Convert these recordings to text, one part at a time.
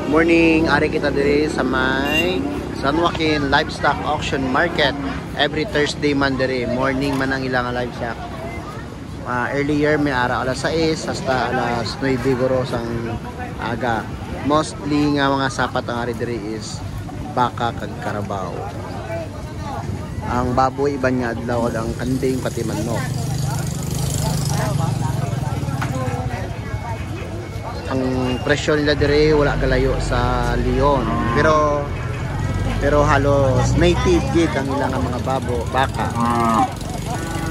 Morning, ari kita diri sa may San Joaquin Livestock Auction Market. Every Thursday man diri, morning man ang ilang livestock. Earlier may ara alas 6 hasta alas 9 guro sang aga. Mostly nga mga sapat ang ari diri is baka kag karabaw. Ang baboy iban nga adlaw ang kanding pati manok. Ang presyo nila dire wala galayo sa Leon, pero halos native gid ang ilang mga baka.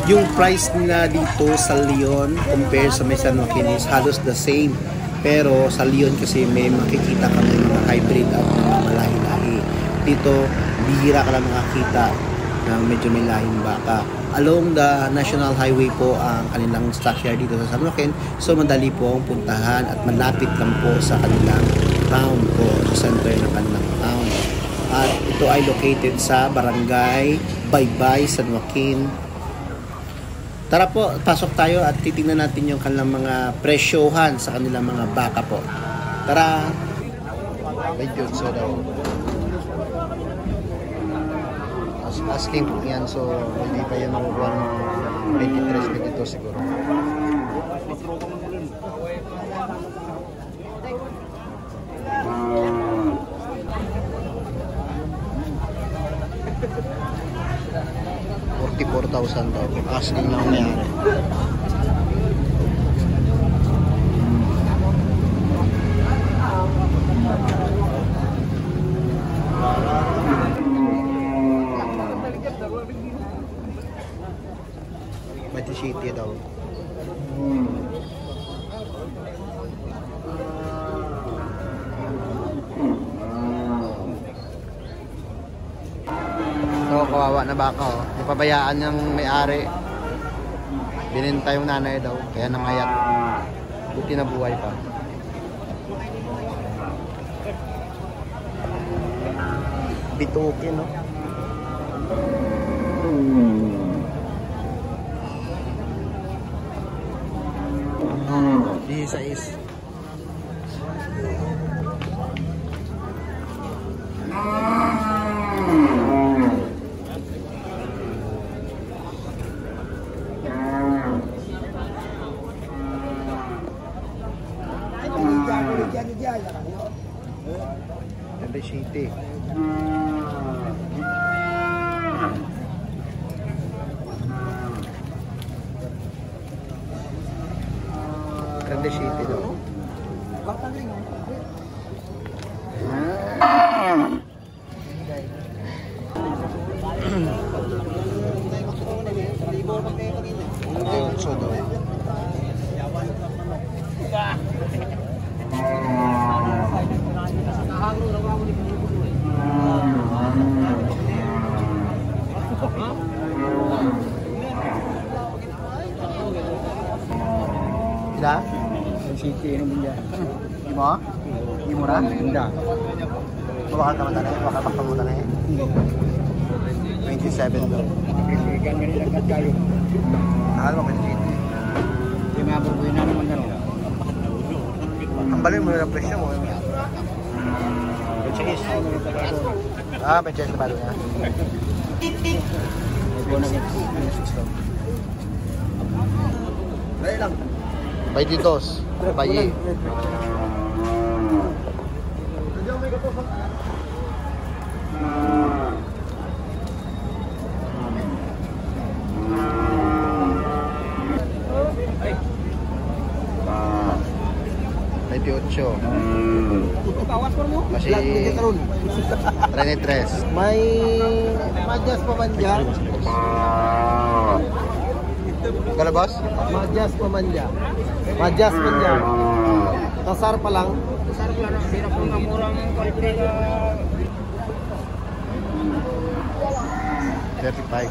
Yung price nila dito sa Leon compare sa may San Joaquin is halos the same, pero sa Leon kasi may makikita kami mga hybrid at mga lahi-lahi. Dito bihira ka lang makakita ng medyo may lahing baka. Along the National Highway po ang kanilang stockyard dito sa San Joaquin. So madali po ang puntahan at malapit lang po sa kanilang town po, sa center ng kanilang town. At ito ay located sa Barangay Baybay, San Joaquin. Tara po, pasok tayo at titingnan natin yung kanilang mga presyohan sa kanilang mga baka po. Tara! Medyo so daw. Asking po yan, so hindi pa yan makukuha ng 23, 22 siguro. $44,000 daw. Asking lang mayari. City daw. So, kawawa na baka oh. Napabayaan ng may-ari. Bininta yung nanay daw, kaya namayat. Buti na buhay pa. Bitukin, no? 16. Every city. Grande city daw. So daw. Ila? City ini bunda. Imo? Imo ra? Bunda. Baka ka mata na, baka pa mo na 27 daw. Gan ganito lang kayo. Mahal mo kasi city. Di mabubuhay na naman daw. Ang balik mo ng presyo mo. Pechis. Pechis pa doon. Dali lang. Bayitos. Bayi. Masih 33. May Madyas Pamanja. Kala boss? Madyas Pamanja. Madyas Pamanja. Kasar pa lang. Kasar pa lang. Sira po ng murang quality. 35.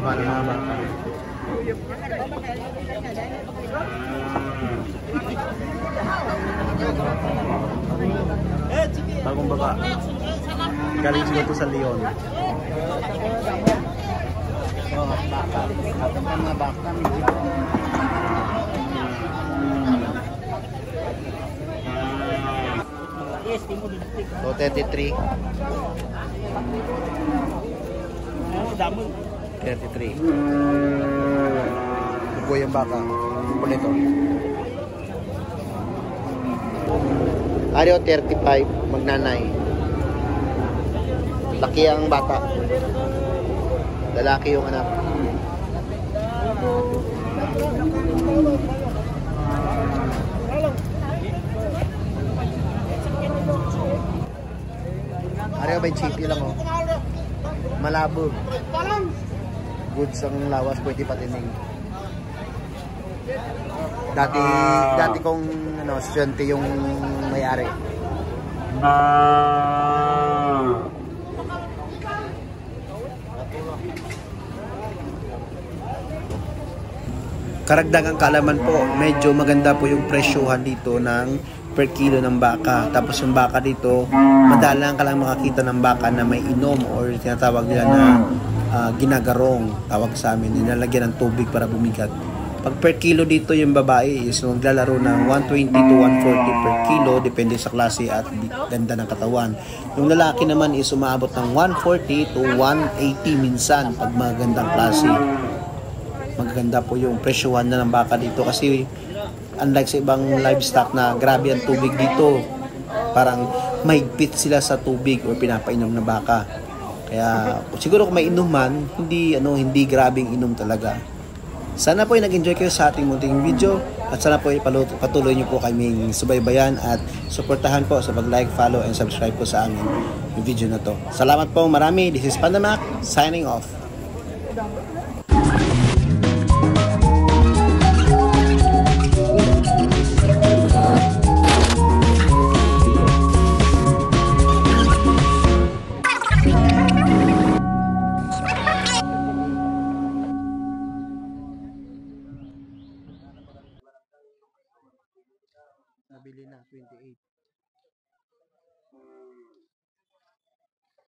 baba ng mga baka. Bagong baba. Galing siguro to sa Leon. Oh, baka. At ang mga baka medyo so 33. 33. Ito yung baka. Punito. Ariyo 35, magnanay. Laki ang bata. Lalaki yung anak. Ariyo ba yung chippy lang oh. Malabo. Goods ang lawas, pwede patining. Dati kong estudyante yung may-ari. Karagdagang kaalaman po, medyo maganda po yung presyuhan dito ng per kilo ng baka. Tapos yung baka dito, madalang ka lang makakita ng baka na may inom or tinatawag nila na ginagarong, tawag sa amin, nilalagyan ng tubig para bumigat. Pag per kilo dito yung babae is naglalaro ng 120 to 140 per kilo, depende sa klase at ganda ng katawan. Yung lalaki naman is umaabot ng 140 to 180 minsan pag magandang klase. Magaganda po yung presyuhan na ng baka dito kasi unlike sa ibang livestock na grabe ang tubig dito, parang mahigpit sila sa tubig o pinapainom na baka. Kaya siguro kung may inuman, hindi grabing inom talaga. Sana po ay nag-enjoy kayo sa ating munting video at sana po ay patuloy nyo po kaming subaybayan at suportahan po sa pag-like, follow, and subscribe po sa amin yung video na to. Salamat po marami. This is Pandamac signing off. Nabili na 28.